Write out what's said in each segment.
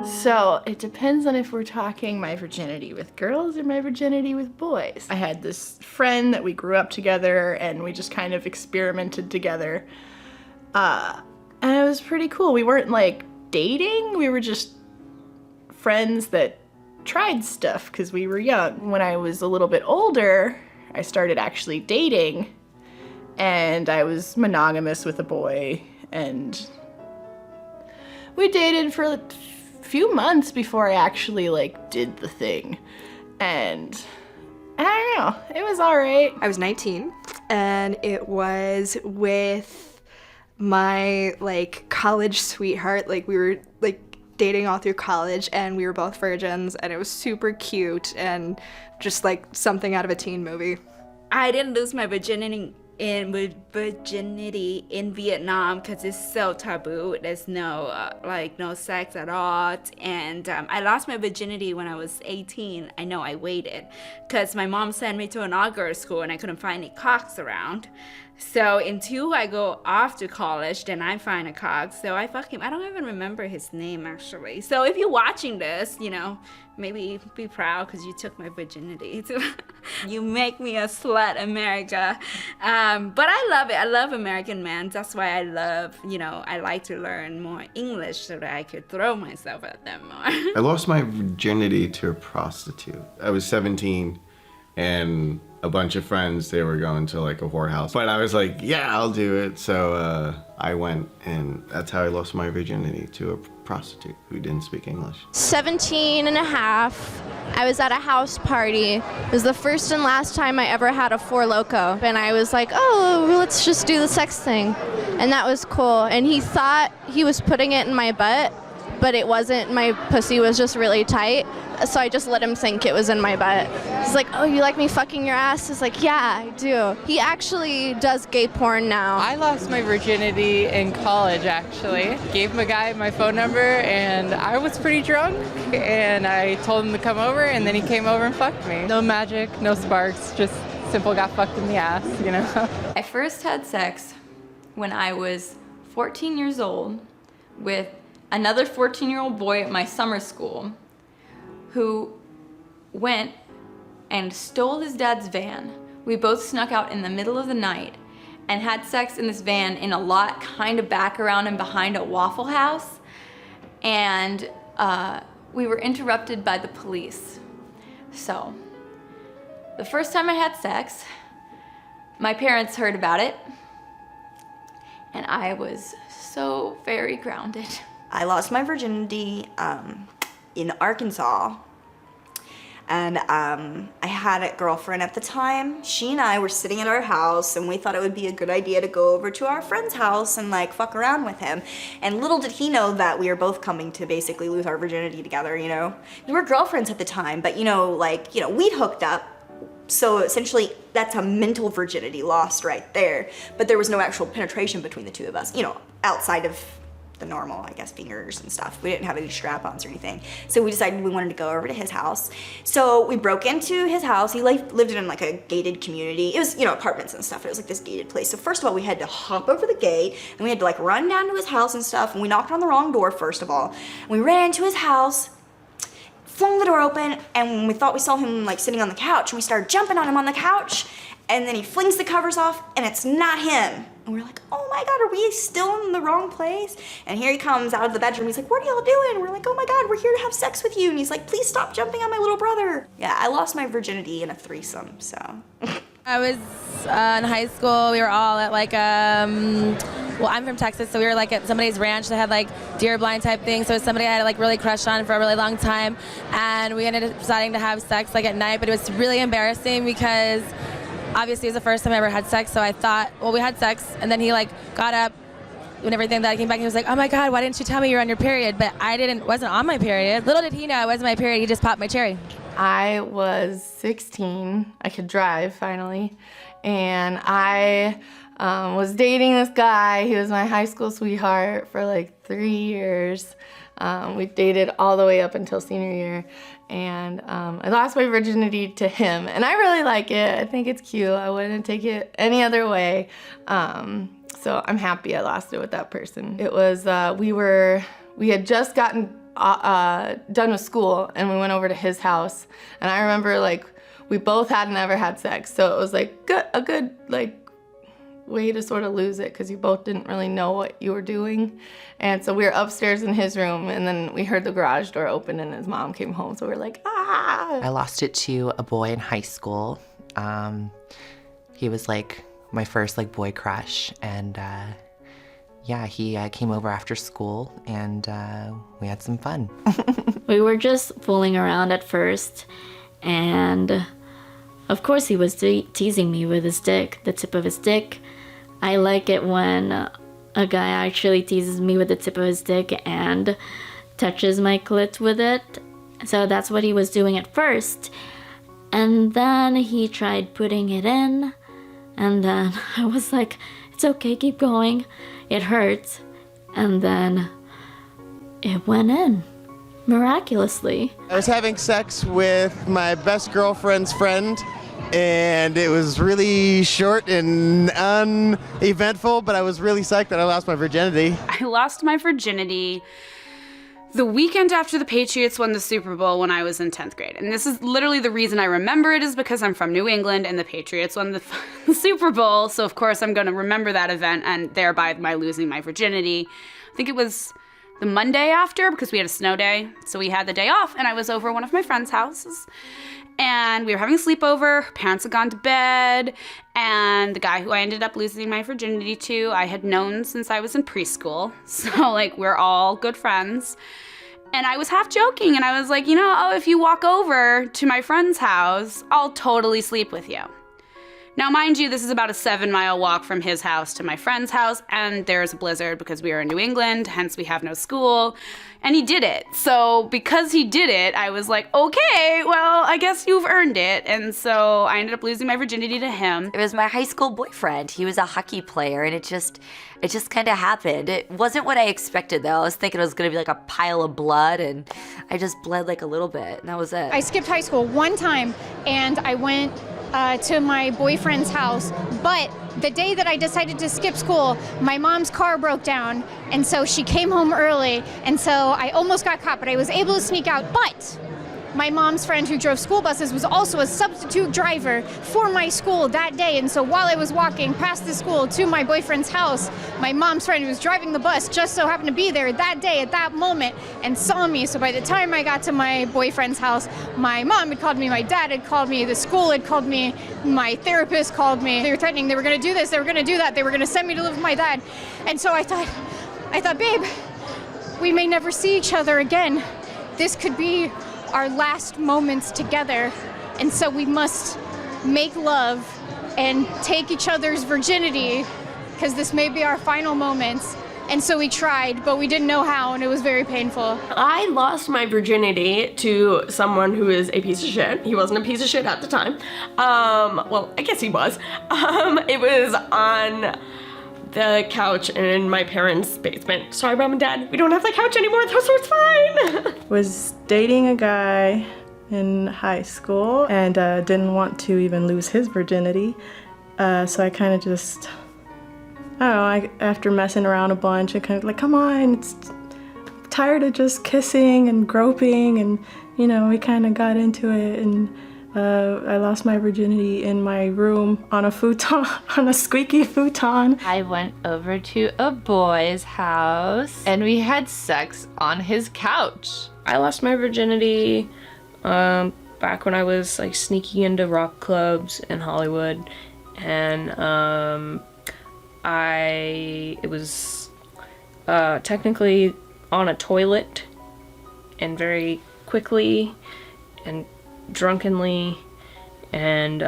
So it depends on if we're talking my virginity with girls or my virginity with boys. I had this friend that we grew up together and we just kind of experimented together. And it was pretty cool. We weren't like dating, we were just friends that tried stuff because we were young. When I was a little bit older, I started actually dating, and I was monogamous with a boy, and we dated for a few months before I actually like did the thing. And I don't know, it was all right. I was 19 and it was with my like college sweetheart. Like we were like dating all through college and we were both virgins and it was super cute and just like something out of a teen movie. I didn't lose my virginity in Vietnam because it's so taboo. There's no no sex at all, and I lost my virginity when I was 18. I know I waited because my mom sent me to an all-girls school and I couldn't find any cocks around. So until I go off to college, then I find a cock. So I fuck him. I don't even remember his name actually. So if you're watching this, you know, maybe be proud because you took my virginity. You make me a slut, America. But I love it. I love American men. That's why I love, I like to learn more English so that I could throw myself at them more. I lost my virginity to a prostitute. I was 17 and a bunch of friends, they were going to like a whorehouse. But I was like, yeah, I'll do it. So I went, and that's how I lost my virginity, to a prostitute who didn't speak English. 17 and a half. I was at a house party. It was the first and last time I ever had a Four Loko. And I was like, oh, let's just do the sex thing. And that was cool. And he thought he was putting it in my butt, but it wasn't. My pussy was just really tight. So I just let him think it was in my butt. He's like, oh, you like me fucking your ass? He's like, yeah, I do. He actually does gay porn now. I lost my virginity in college, actually. Gave him a guy my phone number, and I was pretty drunk, and I told him to come over, and then he came over and fucked me. No magic, no sparks, just simple got fucked in the ass, you know? I first had sex when I was 14 years old with another 14-year-old boy at my summer school who went and stole his dad's van. We both snuck out in the middle of the night and had sex in this van in a lot kind of back around and behind a Waffle House. And we were interrupted by the police. So, the first time I had sex, my parents heard about it, and I was so very grounded. I lost my virginity in Arkansas, and I had a girlfriend at the time. She and I were sitting at our house, and we thought it would be a good idea to go over to our friend's house and like fuck around with him. And little did he know that we were both coming to basically lose our virginity together, you know? We were girlfriends at the time, but we'd hooked up. So essentially, that's a mental virginity lost right there. But there was no actual penetration between the two of us, outside of the normal, I guess, fingers and stuff. We didn't have any strap-ons or anything. So we decided we wanted to go over to his house. So we broke into his house. He lived in like a gated community. It was, apartments and stuff. It was like this gated place. So first of all, we had to hop over the gate, and we had to like run down to his house and stuff, and we knocked on the wrong door first of all. We ran into his house, flung the door open, and we thought we saw him like sitting on the couch, and we started jumping on him on the couch, and then he flings the covers off, and it's not him. And we're like, oh my God, are we still in the wrong place? And here he comes out of the bedroom. He's like, what are y'all doing? And we're like, oh my God, we're here to have sex with you. And he's like, please stop jumping on my little brother. Yeah, I lost my virginity in a threesome, so. I was in high school. We were all at like, I'm from Texas, so we were like at somebody's ranch that had like deer blind type thing. So it was somebody I had like really crushed on for a really long time. And we ended up deciding to have sex like at night, but it was really embarrassing because obviously it was the first time I ever had sex, so I thought, well, we had sex, and then he like got up and everything that I came back and he was like, oh my God, why didn't you tell me you're on your period? But wasn't on my period. Little did he know I wasn't my period, he just popped my cherry. I was 16, I could drive finally, and I was dating this guy. He was my high school sweetheart for like 3 years. We dated all the way up until senior year, and I lost my virginity to him, and I really like it. I think it's cute. I wouldn't take it any other way. So I'm happy I lost it with that person. It was, we had just gotten done with school and we went over to his house. And I remember like we both hadn't ever had sex, so it was like a good like way to sort of lose it because you both didn't really know what you were doing. And so we were upstairs in his room, and then we heard the garage door open and his mom came home, so we were like, ah! I lost it to a boy in high school. He was like my first like boy crush, and yeah, he came over after school and we had some fun. We were just fooling around at first, and of course he was teasing me with his dick, the tip of his dick. I like it when a guy actually teases me with the tip of his dick and touches my clit with it. So that's what he was doing at first. And then he tried putting it in, and then I was like, it's okay, keep going. It hurts. And then it went in, miraculously. I was having sex with my best girlfriend's friend, and it was really short and uneventful, but I was really psyched that I lost my virginity. I lost my virginity the weekend after the Patriots won the Super Bowl when I was in 10th grade. And this is literally the reason I remember it, is because I'm from New England and the Patriots won the Super Bowl. So of course I'm going to remember that event and thereby my losing my virginity. I think it was the Monday after, because we had a snow day. So we had the day off and I was over one of my friend's houses. And we were having a sleepover, parents had gone to bed, and the guy who I ended up losing my virginity to, I had known since I was in preschool. So like, we're all good friends. And I was half joking, and I was like, if you walk over to my friend's house, I'll totally sleep with you. Now, mind you, this is about a 7-mile walk from his house to my friend's house, and there's a blizzard because we are in New England, hence we have no school, and he did it. So because he did it, I was like, okay, well, I guess you've earned it. And so I ended up losing my virginity to him. It was my high school boyfriend. He was a hockey player, and it just kind of happened. It wasn't what I expected, though. I was thinking it was going to be like a pile of blood, and I just bled like a little bit, and that was it. I skipped high school one time, and I went to my boyfriend's house, but the day that I decided to skip school, my mom's car broke down, and so she came home early, and so I almost got caught, but I was able to sneak out. But my mom's friend who drove school buses was also a substitute driver for my school that day, and so while I was walking past the school to my boyfriend's house, my mom's friend who was driving the bus just so happened to be there that day at that moment and saw me. So by the time I got to my boyfriend's house, my mom had called me, my dad had called me, the school had called me, my therapist called me. They were threatening they were going to do this, they were going to do that, they were going to send me to live with my dad. And so I thought, babe, we may never see each other again. This could be our last moments together, and so we must make love and take each other's virginity, because this may be our final moments. And so we tried, but we didn't know how, and it was very painful. I lost my virginity to someone who is a piece of shit. He wasn't a piece of shit at the time. Well, I guess he was. It was on the couch in my parents' basement. Sorry, Mom and Dad, we don't have the couch anymore, so it's fine. Was dating a guy in high school and didn't want to even lose his virginity. So I kind of just, I don't know, after messing around a bunch, I kind of like, come on, it's tired of just kissing and groping, and we kind of got into it, and I lost my virginity in my room on a futon, on a squeaky futon. I went over to a boy's house and we had sex on his couch. I lost my virginity back when I was like sneaking into rock clubs in Hollywood, and it was technically on a toilet, and very quickly and drunkenly, and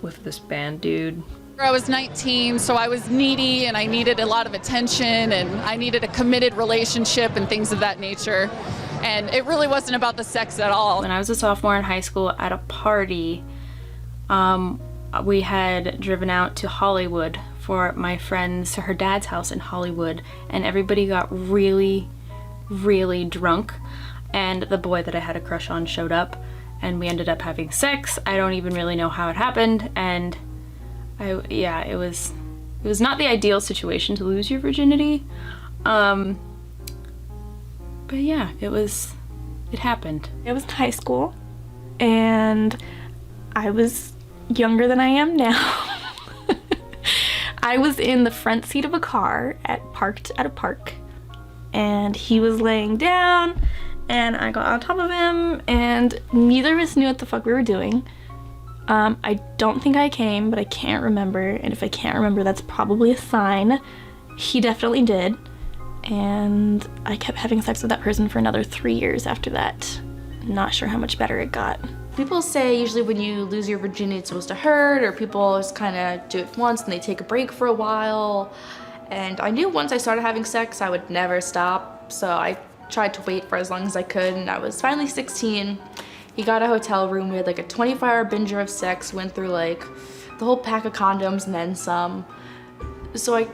with this band dude. I was 19, so I was needy and I needed a lot of attention and I needed a committed relationship and things of that nature. And it really wasn't about the sex at all. When I was a sophomore in high school at a party, we had driven out to Hollywood for my friend's, her dad's house in Hollywood, and everybody got really, really drunk. And the boy that I had a crush on showed up, and we ended up having sex. I don't even really know how it happened, and it was not the ideal situation to lose your virginity. But yeah, it happened. It was in high school, and I was younger than I am now. I was in the front seat of a car parked at a park, and he was laying down, and I got on top of him, and neither of us knew what the fuck we were doing. I don't think I came, but I can't remember, and if I can't remember, that's probably a sign. He definitely did, and I kept having sex with that person for another 3 years after that. Not sure how much better it got. People say usually when you lose your virginity it's supposed to hurt, or people just kind of do it once and they take a break for a while. And I knew once I started having sex I would never stop, so I tried to wait for as long as I could, and I was finally 16. He got a hotel room, we had like a 24-hour binger of sex, went through like the whole pack of condoms and then some. So I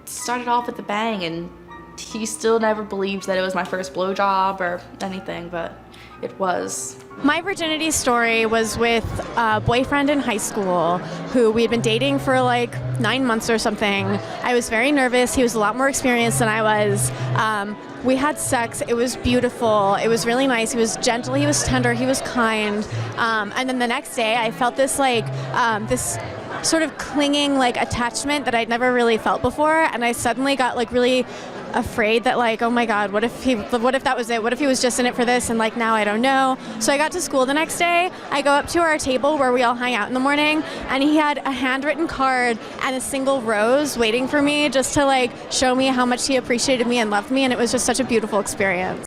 started off with a bang, and he still never believed that it was my first blowjob or anything, but it was. My virginity story was with a boyfriend in high school who we had been dating for like 9 months or something. I was very nervous. He was a lot more experienced than I was. We had sex. It was beautiful. It was really nice. He was gentle. He was tender. He was kind. And then the next day I felt this like, this sort of clinging like attachment that I'd never really felt before. And I suddenly got like really afraid that like, oh my God, what if that was it? What if he was just in it for this? And like, now I don't know. So I got to school the next day. I go up to our table where we all hang out in the morning, and he had a handwritten card and a single rose waiting for me just to like show me how much he appreciated me and loved me. And it was just such a beautiful experience.